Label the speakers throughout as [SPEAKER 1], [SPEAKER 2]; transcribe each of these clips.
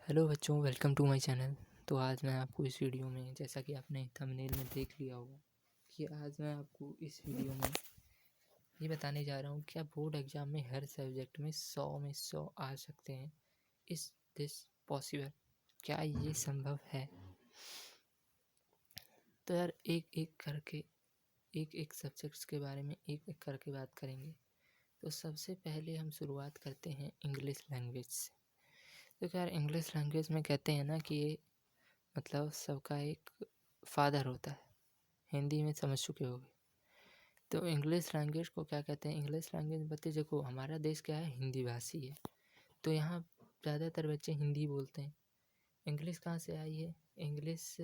[SPEAKER 1] Hello बच्चों, welcome to my channel. तो आज मैं आपको इस वीडियो में, जैसा कि आपने थंबनेल में देख लिया होगा, कि आज मैं आपको इस वीडियो में ये बताने जा रहा हूँ क्या बोर्ड एग्जाम में हर सब्जेक्ट में 100 में 100 आ सकते हैं। Is this possible? क्या ये संभव है? तो यार एक एक सब्जेक्ट्स के बारे में एक एक करके बात करेंगे। तो सबसे पहले हम शुरुआत करते हैं इंग्लिश लैंग्वेज से। तो यार इंग्लिश लैंग्वेज में कहते हैं ना कि ये मतलब सबका एक फादर होता है। हिंदी में समझ चुके होगे। तो इंग्लिश लैंग्वेज को क्या कहते हैं? इंग्लिश लैंग्वेज बच्चे देखो, हमारा देश क्या है, हिंदी भाषी है। तो यहाँ ज़्यादातर बच्चे हिंदी बोलते हैं। इंग्लिश कहाँ से आई है? इंग्लिश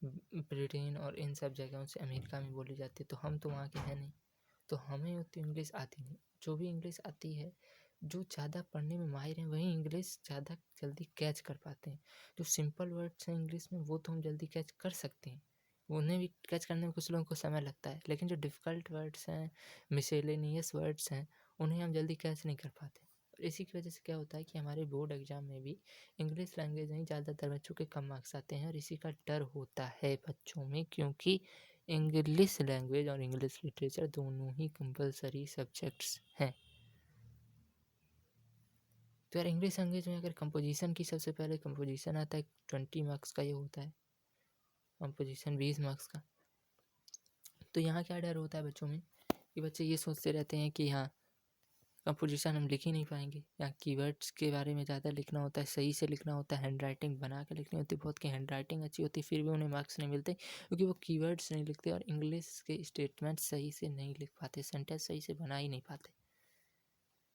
[SPEAKER 1] ब्रिटेन और इन सब जगहों से, अमेरिका में बोली जाती है। तो हम तो वहाँ के हैं नहीं, तो हमें उतनी इंग्लिश आती नहीं। जो भी इंग्लिश आती है, जो ज़्यादा पढ़ने में माहिर हैं, वही इंग्लिश ज़्यादा जल्दी कैच कर पाते हैं। जो सिंपल वर्ड्स हैं इंग्लिश में, वो तो हम जल्दी कैच कर सकते हैं। उन्हें भी कैच करने में कुछ लोगों को समय लगता है, लेकिन जो डिफ़िकल्ट वर्ड्स हैं, मिसेलेनियस वर्ड्स हैं, उन्हें हम जल्दी कैच नहीं कर पाते। और इसी की वजह से क्या होता है कि हमारे बोर्ड एग्ज़ाम में भी इंग्लिश लैंग्वेज में ही ज़्यादातर बच्चों के कम मार्क्स आते हैं। और इसी का डर होता है बच्चों में, क्योंकि इंग्लिश लैंग्वेज और इंग्लिश लिटरेचर दोनों ही कंपलसरी सब्जेक्ट्स हैं। तो यार इंग्लिश लैंग्वेज में अगर कंपोजिशन की, सबसे पहले कंपोजिशन आता है, 20 मार्क्स का ये होता है। कंपोजिशन 20 मार्क्स का। तो यहाँ क्या डर होता है बच्चों में कि बच्चे ये सोचते रहते हैं कि हाँ, कंपोजिशन हम लिख ही नहीं पाएंगे, या कीवर्ड्स के बारे में ज़्यादा लिखना होता है, सही से लिखना होता है, हैंड राइटिंग बना के लिखनी होती है। बहुत की हैंड राइटिंग अच्छी होती है, फिर भी उन्हें मार्क्स नहीं मिलते, क्योंकि वो कीवर्ड्स नहीं लिखते और इंग्लिश के स्टेटमेंट सही से नहीं लिख पाते, सेंटेंस सही से बना ही नहीं पाते।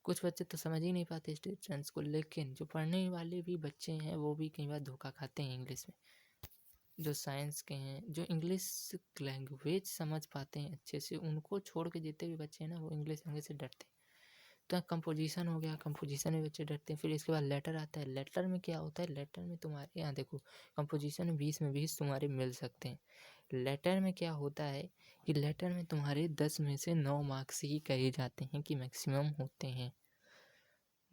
[SPEAKER 1] कुछ बच्चे तो समझ ही नहीं पाते स्टेटमेंट्स को। लेकिन जो पढ़ने वाले भी बच्चे हैं, वो भी कई बार धोखा खाते हैं इंग्लिश में। जो साइंस के हैं, जो इंग्लिश लैंग्वेज समझ पाते हैं अच्छे से, उनको छोड़ के जितने भी बच्चे हैं ना, वो इंग्लिश लैंग्वेज से डरते हैं। तो कंपोजिशन हो गया, कंपोजिशन में बच्चे डरते हैं। फिर इसके बाद लेटर आता है। लेटर में क्या होता है? लेटर में तुम्हारे यहाँ देखो, कंपोजिशन में 20 में 20 तुम्हारे मिल सकते हैं। लेटर में क्या होता है कि लेटर में तुम्हारे 10 में से 9 मार्क्स ही कहे जाते हैं कि मैक्सिमम होते हैं।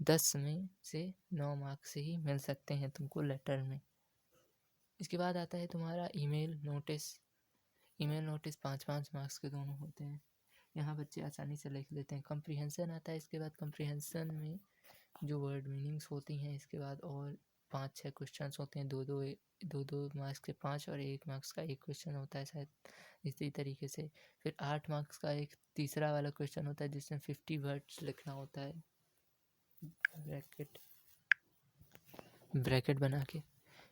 [SPEAKER 1] 10 में से 9 मार्क्स ही मिल सकते हैं तुमको लेटर में। इसके बाद आता है तुम्हारा email notice. Email notice 5-5 marks के दोनों होते हैं। यहाँ बच्चे आसानी से लिख लेते हैं। कंप्रीहेंशन आता है। इसके बाद कंप्रीहेंशन में जो वर्ड मीनिंग्स होती हैं, इसके बाद और 5-6 क्वेश्चंस होते हैं। दो मार्क्स के 5 और 1 मार्क्स का 1 क्वेश्चन होता है शायद, इसी तरीके से। फिर 8 मार्क्स का एक तीसरा वाला क्वेश्चन होता है, जिसमें 50 वर्ड्स लिखना होता है, ब्रैकेट बना के।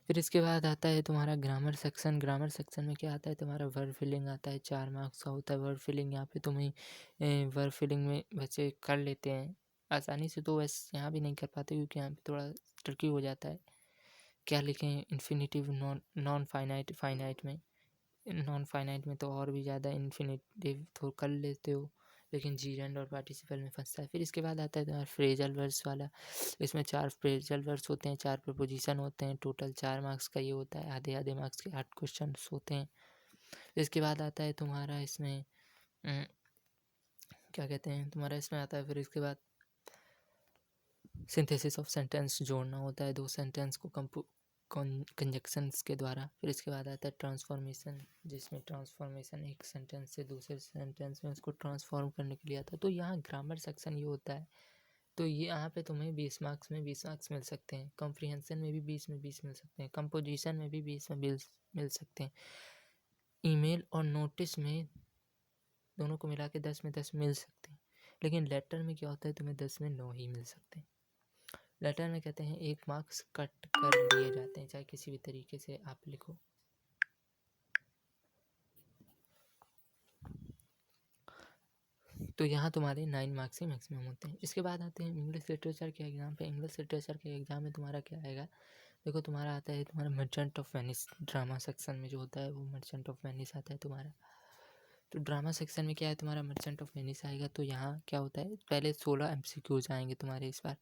[SPEAKER 1] फिर इसके बाद आता है तुम्हारा ग्रामर सेक्शन। ग्रामर सेक्शन में क्या आता है? तुम्हारा वर्ड फिलिंग आता है, 4 मार्क्स का होता है वर्ड फिलिंग। यहाँ पे तुम्हें वर्ड फिलिंग में बच्चे कर लेते हैं आसानी से, तो वैसे यहाँ भी नहीं कर पाते, क्योंकि यहाँ पे थोड़ा ट्रिकी हो जाता है। क्या लिखें? इन्फिनिटिव, नॉन फाइनाइट, फाइनाइट में, नॉन फाइनाइट में तो और भी ज़्यादा इन्फिनिटिव तो कर लेते हो, लेकिन जीरेंड और पार्टिसिपल में फंसता है। फिर इसके बाद आता है तुम्हारा फ्रेजल वर्ड्स वाला। इसमें 4 फ्रेजल वर्ड्स होते हैं, 4 प्रपोजिशन होते हैं। टोटल 4 मार्क्स का ये होता है। आधे आधे मार्क्स के 8 क्वेश्चन होते हैं। इसके बाद आता है तुम्हारा इसमें क्या कहते हैं, तुम्हारा इसमें आता है फिर इसके बाद सिंथेसिस ऑफ सेंटेंस जोड़ना होता है, 2 सेंटेंस को कंजक्शंस के द्वारा। फिर इसके बाद आता है ट्रांसफॉर्मेशन, जिसमें ट्रांसफॉर्मेशन एक सेंटेंस से दूसरे सेंटेंस में उसको ट्रांसफॉर्म करने के लिए आता है। तो यहाँ ग्रामर सेक्शन ये होता है। तो ये यहाँ पे तुम्हें 20 मार्क्स में 20 मार्क्स मिल सकते हैं। कॉम्प्रिहेंशन में भी 20 में 20 मिल सकते हैं। कंपोजिशन में भी 20 में 20 मिल सकते हैं। ईमेल और नोटिस में दोनों को मिला के 10 में 10 मिल सकते हैं। लेकिन लेटर में क्या होता है? तुम्हें 10 में 9 ही मिल सकते हैं। लेटर में कहते हैं 1 मार्क्स कट कर लिए जाते हैं, चाहे किसी भी तरीके से आप लिखो। तो यहाँ तुम्हारे 9 मार्क्स ही मैक्सिमम होते हैं। इसके बाद आते हैं इंग्लिश लिटरेचर के एग्ज़ाम पे। इंग्लिश लिटरेचर के एग्ज़ाम में तुम्हारा क्या आएगा? देखो, तुम्हारा आता है तुम्हारा merchant of Venice. Drama section में जो होता है वो मर्चेंट ऑफ वेनिस आता है तुम्हारा। तो ड्रामा सेक्शन में क्या है? तुम्हारा मर्चेंट ऑफ वेनिस आएगा। तो यहाँ क्या होता है? पहले 16 MCQs आएंगे तुम्हारे इस बार।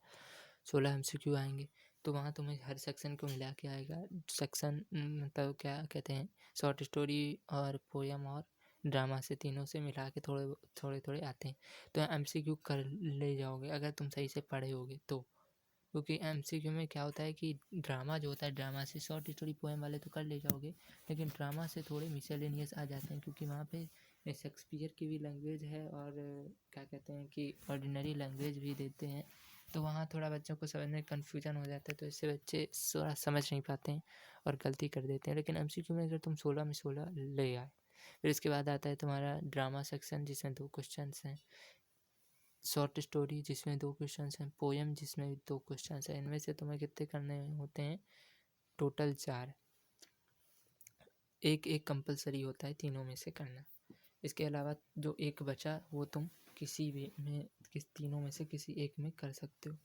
[SPEAKER 1] 16 MCQ आएंगे। तो वहाँ तुम्हें हर सेक्शन को मिला के आएगा। सेक्शन मतलब क्या कहते हैं, शॉर्ट स्टोरी और पोएम और ड्रामा से, तीनों से मिला के थोड़े थोड़े आते हैं। तो MCQ कर ले जाओगे अगर तुम सही से पढ़े होगे तो। क्योंकि MCQ में क्या होता है कि ड्रामा जो होता है, ड्रामा से शॉर्ट स्टोरी पोएम वाले तो कर ले जाओगे, लेकिन ड्रामा से थोड़े मिसलेनियस आ जाते हैं, क्योंकि वहाँ पे शेक्सपियर की भी लैंग्वेज है और क्या कहते हैं कि ऑर्डिनरी लैंग्वेज भी देते हैं, तो वहाँ थोड़ा बच्चों को समझने में कन्फ्यूजन हो जाता है, तो इससे बच्चे थोड़ा समझ नहीं पाते हैं और गलती कर देते हैं। लेकिन MCQ में अगर तुम 16 में 16 ले आए, फिर इसके बाद आता है तुम्हारा ड्रामा सेक्शन जिसमें 2 क्वेश्चन हैं, शॉर्ट स्टोरी जिसमें 2 क्वेश्चन हैं, पोएम जिसमें 2 क्वेश्चन हैं। इनमें से तुम्हें कितने करने होते हैं? टोटल 4। एक कंपलसरी होता है तीनों में से करना। इसके अलावा जो एक बचा वो तुम किसी भी में तीनों में से किसी एक में कर सकते हो।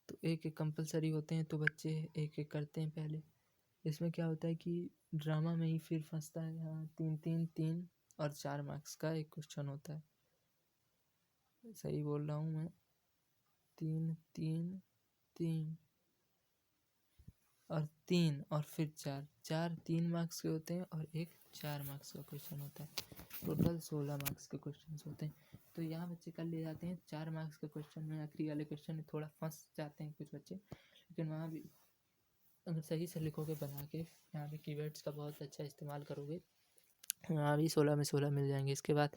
[SPEAKER 1] तो एक कंपलसरी होते हैं, तो बच्चे एक एक करते हैं पहले। इसमें क्या होता है कि ड्रामा में ही फिर फंसता है, यहाँ 3 और 4 मार्क्स का एक क्वेश्चन होता है। सही बोल रहा हूँ मैं? 3 और 3 और फिर 4 3 मार्क्स के होते हैं और एक 4 मार्क्स का क्वेश्चन होता है। टोटल 16 मार्क्स के क्वेश्चन होते हैं। तो यहाँ बच्चे कर ले जाते हैं 4 मार्क्स के क्वेश्चन में, आखिरी वाले क्वेश्चन में थोड़ा फंस जाते हैं कुछ बच्चे, लेकिन वहाँ भी अगर सही से लिखोगे बना के, यहाँ पे कीवर्ड्स का बहुत अच्छा इस्तेमाल करोगे, वहाँ भी 16 में 16 मिल जाएंगे। इसके बाद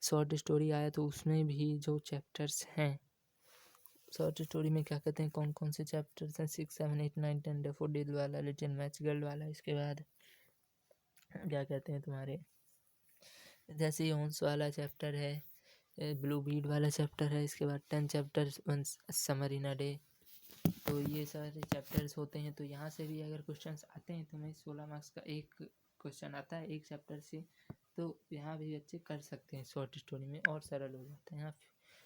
[SPEAKER 1] शॉर्ट स्टोरी आया, तो उसमें भी जो चैप्टर्स हैं शॉर्ट स्टोरी में क्या कहते हैं, कौन कौन से चैप्टर्स हैं? 6, 7, 8, 9, 10 डैफोडिल वाला, लिटिल मैच गर्ल वाला। इसके बाद क्या कहते हैं तुम्हारे, जैसे योन्स वाला चैप्टर है, ब्लू बीड वाला चैप्टर है। इसके बाद 10 chapters one summer in a day. तो ये सारे चैप्टर्स होते हैं। तो यहाँ से भी अगर क्वेश्चंस आते हैं, तुम्हें 16 मार्क्स का एक क्वेश्चन आता है एक चैप्टर से, तो यहाँ भी बच्चे कर सकते हैं शॉर्ट स्टोरी में, और सरल हो जाता है।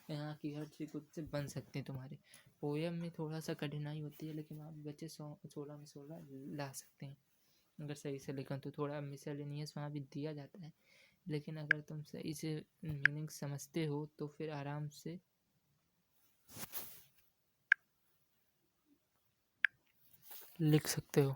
[SPEAKER 1] यहाँ की हर चीज़ खुद से बन सकते हैं। तुम्हारे पोएम में थोड़ा सा कठिनाई होती है, लेकिन वहाँ भी बच्चे 16 में 16 ला सकते हैं अगर सही से लिखें। तो थोड़ा मिसलेनियस वहाँ भी दिया जाता है, लेकिन अगर तुम सही से मीनिंग समझते हो तो फिर आराम से लिख सकते हो।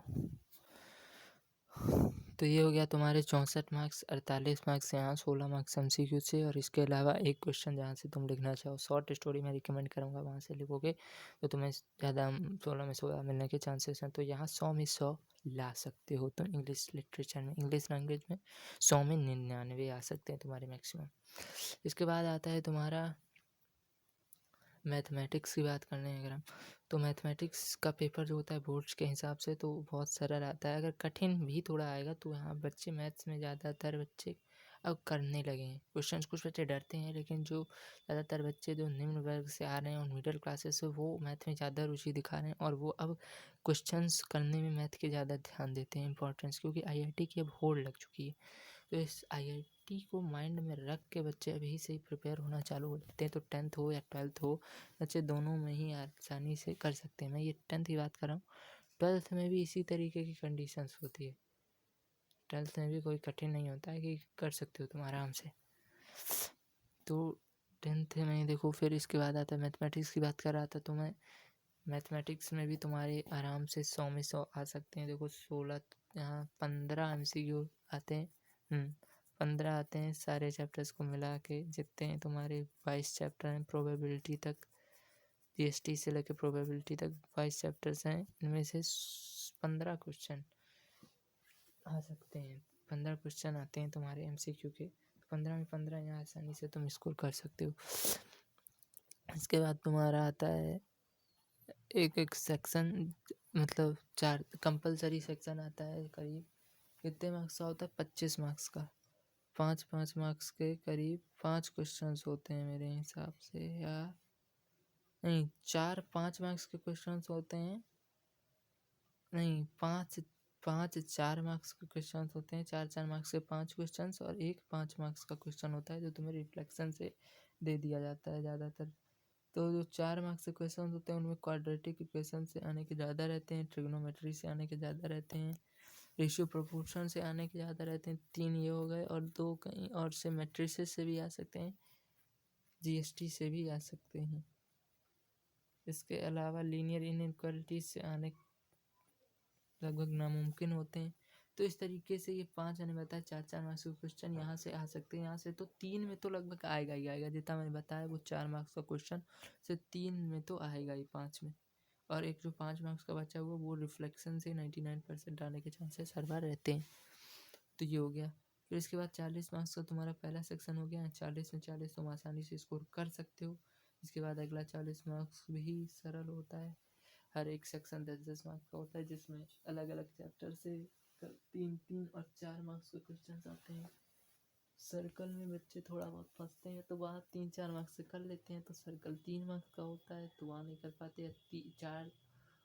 [SPEAKER 1] तो ये हो गया तुम्हारे 64 मार्क्स, 48 मार्क्स यहाँ, 16 मार्क्स MCQ से, और इसके अलावा एक क्वेश्चन जहाँ से तुम लिखना चाहो। शॉर्ट स्टोरी मैं रिकमेंड करूँगा, वहाँ से लिखोगे तो तुम्हें ज़्यादा 16 में 16 मिलने के चांसेस हैं। तो यहाँ 100 में 100 ला सकते हो तुम इंग्लिश लिटरेचर में, इंग्लिश लैंग्वेज में 100 में 99 आ सकते हैं तुम्हारे मैक्सिमम। इसके बाद आता है तुम्हारा मैथमेटिक्स की बात करने अगर हम, तो मैथमेटिक्स का पेपर जो होता है बोर्ड्स के हिसाब से तो बहुत सरल आता है। अगर कठिन भी थोड़ा आएगा तो यहाँ बच्चे मैथ्स में ज़्यादातर बच्चे अब करने लगे हैं क्वेश्चंस। कुछ बच्चे डरते हैं, लेकिन जो ज़्यादातर बच्चे जो निम्न वर्ग से आ रहे हैं और मिडिल क्लासेस से, वो मैथ में ज़्यादा रुचि दिखा रहे हैं, और वो अब क्वेश्चंस करने में मैथ के ज़्यादा ध्यान देते हैं इंपॉर्टेंस, क्योंकि IIT की अब होड़ लग चुकी है। तो इस IIT को माइंड में रख के बच्चे अभी से ही प्रिपेयर होना चालू हो जाते हैं। तो 10th हो या 12th हो, बच्चे दोनों में ही आसानी से कर सकते हैं। मैं ये 10th की बात कर रहा हूँ, 12th में भी इसी तरीके की कंडीशंस होती है। 12th में भी कोई कठिन नहीं होता है कि कर सकते हो तुम आराम से। तो 10th में देखो, फिर इसके बाद आता है मैथमेटिक्स की बात कर रहा था तो मैं, मैथमेटिक्स में भी तुम्हारे आराम से 100 में 100 आ सकते हैं। देखो 16 यहाँ 15 MCQ आते हैं, 15 आते हैं सारे चैप्टर्स को मिला के, जितने हैं तुम्हारे 22 चैप्टर हैं प्रोबेबिलिटी तक, GST से लेकर प्रोबेबिलिटी तक 22 चैप्टर्स हैं। इनमें से 15 क्वेश्चन आ सकते हैं, 15 क्वेश्चन आते हैं तुम्हारे MCQ के। 15 में 15 यहाँ आसानी से तुम स्कोर कर सकते हो। इसके बाद तुम्हारा आता है एक एक सेक्शन, मतलब 4 कंपलसरी सेक्शन आता है। करीब कितने मार्क्स का होता है? 25 मार्क्स का। 5-5 मार्क्स के करीब 5 क्वेश्चंस होते हैं मेरे हिसाब से, या नहीं 4-5 मार्क्स के क्वेश्चंस होते हैं, नहीं 4 मार्क्स के क्वेश्चंस होते हैं। 4 मार्क्स के 5 क्वेश्चंस और एक 5 मार्क्स का क्वेश्चन होता है, जो तुम्हें रिफ्लेक्शन से दे दिया जाता है ज़्यादातर। तो जो 4 मार्क्स के क्वेश्चन होते हैं उनमें क्वाड्रेटिक इक्वेशन से आने के ज़्यादा रहते हैं, ट्रिग्नोमेट्री से आने के ज़्यादा रहते हैं, रेशियो प्रोपोर्शन से आने के ज़्यादा रहते हैं। 3 ये हो गए, और 2 कहीं और से मैट्रिसेस से भी आ सकते हैं, GST से भी आ सकते हैं। इसके अलावा लीनियर इनइक्वालिटीज से आने लगभग नामुमकिन होते हैं। तो इस तरीके से ये 5 मैंने बताया 4-4 मार्क्स के क्वेश्चन यहाँ से आ सकते हैं। यहाँ से तो 3 में तो लगभग आएगा ही आएगा, जितना मैंने बताया वो 4 मार्क्स का क्वेश्चन से 3 में तो आएगा ही, 5 में। और एक जो 5 मार्क्स का बचा हुआ वो रिफ्लेक्शन से 99% आने के चांसेस हर बार रहते हैं। तो ये हो गया। फिर इसके बाद 40 मार्क्स का तुम्हारा पहला सेक्शन हो गया। 40 में 40 तुम आसानी से स्कोर कर सकते हो। इसके बाद अगला 40 मार्क्स भी सरल होता है। हर एक सेक्शन 10-10 मार्क्स का होता है, जिसमें अलग अलग चैप्टर से 3-3 और 4 मार्क्स के क्वेश्चन आते हैं। सर्कल में बच्चे थोड़ा बहुत फंसते हैं तो वहाँ 3-4 मार्क्स से कर लेते हैं, तो सर्कल 3 मार्क्स का होता है तो वहाँ नहीं कर पाते। 4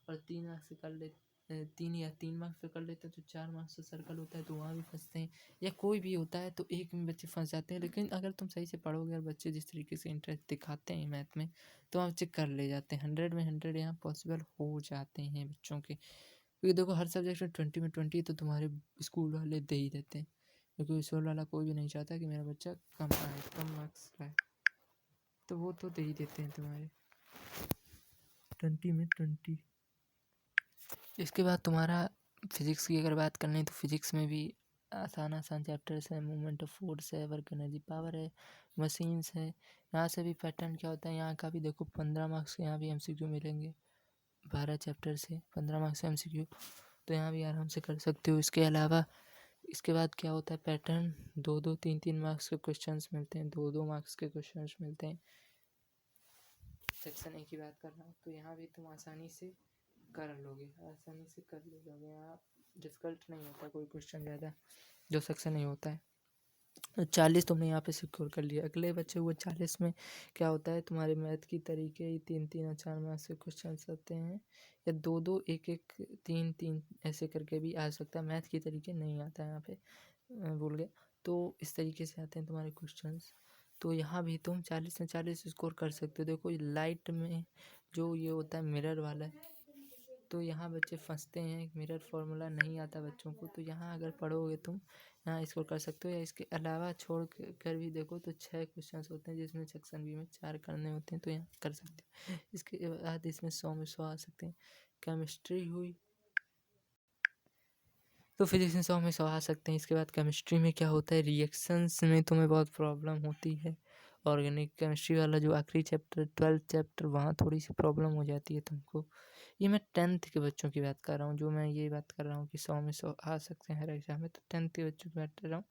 [SPEAKER 1] और 3 मार्क्स से कर लेते 3 या 3 मार्क्स से कर लेते हैं तो 4 मार्क्स से सर्कल होता है तो वहाँ भी फंसते हैं। या कोई भी होता है तो एक में बच्चे फंस जाते हैं। लेकिन अगर तुम सही से पढ़ोगे और बच्चे जिस तरीके से इंटरेस्ट दिखाते हैं मैथ में, तो वहाँ बच्चे कर ले जाते हैं। 100 में 100 यहाँ पॉसिबल हो जाते हैं बच्चों के। क्योंकि देखो हर सब्जेक्ट में 20 में 20 तो तुम्हारे स्कूल वाले दे ही देते हैं, क्योंकि स्कूल वाला कोई भी नहीं चाहता कि मेरा बच्चा कम आए, कम मार्क्स लाए, तो वो तो दे ही देते हैं तुम्हारे 20 में 20। इसके बाद तुम्हारा फिजिक्स की अगर बात करनी है तो फिजिक्स में भी आसान चैप्टर्स है। मूवमेंट ऑफ फोर्स है, वर्क एनर्जी पावर है, मशीन्स है। यहाँ से भी पैटर्न क्या होता है, यहाँ का भी देखो 15 मार्क्स के यहाँ भी MCQ मिलेंगे। 12 चैप्टर से 15 मार्क्स से MCQ, तो यहाँ भी आराम से कर सकते हो। इसके अलावा इसके बाद क्या होता है पैटर्न, 2-2 3-3 मार्क्स के क्वेश्चंस मिलते हैं, 2-2 मार्क्स के क्वेश्चंस मिलते हैं। सेक्शन ए की बात कर रहा हूँ तो यहाँ भी तुम आसानी से कर लोगे, आसानी से कर लोगे। यहाँ डिफ़िकल्ट नहीं होता कोई क्वेश्चन ज़्यादा जो सेक्शन नहीं होता है। तो 40 तुमने यहाँ पे सिक्योर कर लिया। अगले बचे हुए 40 में क्या होता है, तुम्हारे मैथ की तरीके ही 3-3 और 4 मार्क्स के क्वेश्चन आते हैं, या 2-2 1-1 3-3 ऐसे करके भी आ सकता है। मैथ की तरीके नहीं आता है यहाँ पे, भूल गया। तो इस तरीके से आते हैं तुम्हारे क्वेश्चंस। तो यहाँ भी तुम 40 में 40 स्कोर कर सकते हो। देखो लाइट में जो ये होता है मिरर वाला, तो यहाँ बच्चे फंसते हैं, मिरर फार्मूला नहीं आता बच्चों को, तो यहाँ अगर पढ़ोगे तुम यहाँ स्कोर कर सकते हो। या इसके अलावा छोड़ कर भी देखो तो 6 क्वेश्चंस होते हैं, जिसमें सेक्शन बी में 4 करने होते हैं, तो यहाँ कर सकते हो। इसके बाद इसमें 100 में 100 आ सकते हैं। केमिस्ट्री हुई तो फिजिक्स में 100 में 100 आ सकते हैं। इसके बाद केमिस्ट्री में क्या होता है, रिएक्शंस में तुम्हें बहुत प्रॉब्लम होती है। ऑर्गेनिक केमिस्ट्री वाला जो आखिरी चैप्टर 12th चैप्टर, वहाँ थोड़ी सी प्रॉब्लम हो जाती है तुमको। ये मैं 10th के बच्चों की बात कर रहा हूँ, जो मैं ये बात कर रहा हूँ कि 100 में 100 आ सकते हैं हर एग्जाम में, तो 10th के बच्चों की बात कर रहा हूँ।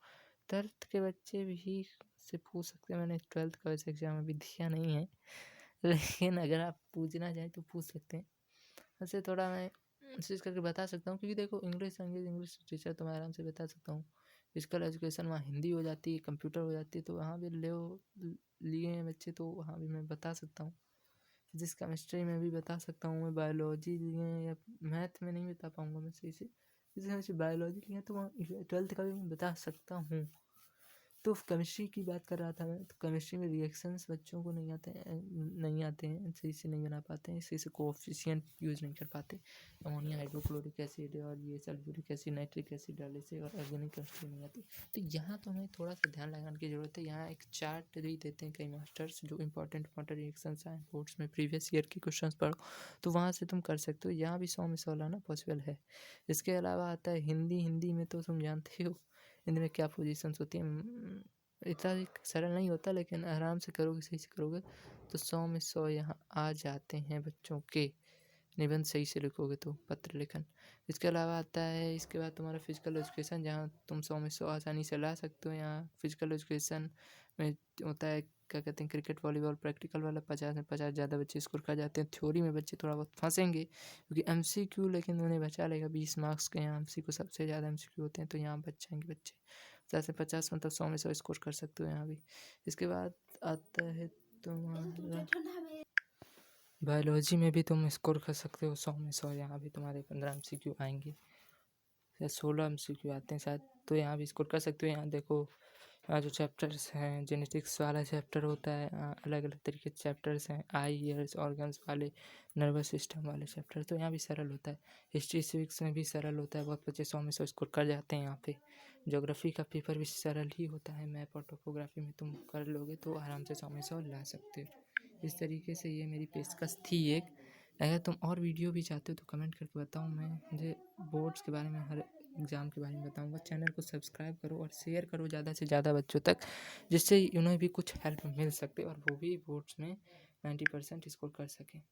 [SPEAKER 1] 12th के बच्चे भी से पूछ सकते हैं। मैंने 12th का वैसे एग्जाम अभी दिया नहीं है, लेकिन अगर आप पूछना चाहें तो पूछ सकते हैं। वैसे थोड़ा मैं कोशिश करके बता सकता हूँ, क्योंकि देखो इंग्लिश टीचर तो मैं आराम से बता सकता हूँ। फिजिकल एजुकेशन वहाँ हिंदी हो जाती है, कंप्यूटर हो जाती है, तो वहाँ भी लिए हैं बच्चे, तो वहाँ भी मैं बता सकता हूँ। फिजिक्स केमिस्ट्री में भी बता सकता हूँ मैं। बायोलॉजी लिए हैं या मैथ में नहीं बता पाऊँगा मैं सही से। फिजिक्स केमिस्ट्री बायोलॉजी लिए हैं तो वहाँ 12th का भी मैं बता सकता हूँ। तो केमिस्ट्री की बात कर रहा था मैं, तो केमिस्ट्री में रिएक्शंस बच्चों को नहीं आते हैं, सही से नहीं बना पाते हैं, सही से कोएफिशिएंट यूज़ नहीं कर पाते। अमोनिया हाइड्रोक्लोरिक एसिड और ये सल्फ्यूरिक एसिड, नाइट्रिक एसिड डालने से, और ऑर्गेनिक केमिस्ट्री नहीं आती। तो यहाँ तो हमें थोड़ा सा ध्यान लगाने की ज़रूरत है। यहाँ एक चार्ट भी देते हैं कई मास्टर्स, जो इंपॉर्टेंट रिएक्शंस आए बोर्ड्स में, प्रीवियस ईयर के क्वेश्चन पढ़ो तो वहाँ से तुम कर सकते हो। यहाँ भी 100 में 100 लाना पॉसिबल है। इसके अलावा आता है हिंदी में तो तुम जानते हो हिंदी में क्या पोजीशंस होती हैं। इतना सरल नहीं होता, लेकिन आराम से करोगे, सही से करोगे तो 100 में 100 यहाँ आ जाते हैं बच्चों के। निबंध सही से लिखोगे तो, पत्र लेखन। इसके अलावा आता है इसके बाद तुम्हारा फिजिकल एजुकेशन, जहाँ तुम 100 में 100 आसानी से ला सकते हो। यहाँ फिजिकल एजुकेशन में होता है क्या कहते हैं, क्रिकेट, वॉलीबॉल, प्रैक्टिकल वाला 50 में 50 ज़्यादा बच्चे स्कोर कर जाते हैं। थ्योरी में बच्चे थोड़ा बहुत फंसेंगे, क्योंकि MCQ लेकिन उन्हें बचा लेगा 20 मार्क्स के। यहाँ MCQ सबसे ज़्यादा MCQ होते हैं, तो यहाँ बच जाएंगे बच्चे 50 में 50, मतलब 100 में 100 स्कोर कर सकते हो यहाँ भी। इसके बाद आता है तुम्हारा बायोलॉजी में भी तुम स्कोर कर सकते हो 100 में 100। यहाँ भी तुम्हारे 15 MCQ आएंगे या 16 MCQ आते हैं शायद, तो यहाँ भी स्कोर कर सकते हो। यहाँ देखो यहाँ जो चैप्टर्स हैं, जेनेटिक्स वाला चैप्टर होता है, अलग अलग तरीके के चैप्टर्स हैं, आई ईयर्स ऑर्गन्स वाले, नर्वस सिस्टम वाले चैप्टर, तो यहाँ भी सरल होता है। हिस्ट्री सिविक्स में भी सरल होता है, बहुत बच्चे 100 में 100 स्कोर कर जाते हैं यहाँ पे। ज्योग्राफी का पेपर भी सरल ही होता है, मैप और टोपोग्राफी में तुम कर लोगे तो आराम से 100 में 100 ला सकते हो। इस तरीके से ये मेरी पेशकश थी एक। अगर तुम और वीडियो भी चाहते हो तो कमेंट करके बताओ, मैं मुझे बोर्ड्स के बारे में, हर एग्ज़ाम के बारे में बताऊंगा। चैनल को सब्सक्राइब करो और शेयर करो ज़्यादा से ज़्यादा बच्चों तक, जिससे उन्हें भी कुछ हेल्प मिल सके और वो भी बोर्ड्स में 90% स्कोर कर सकें।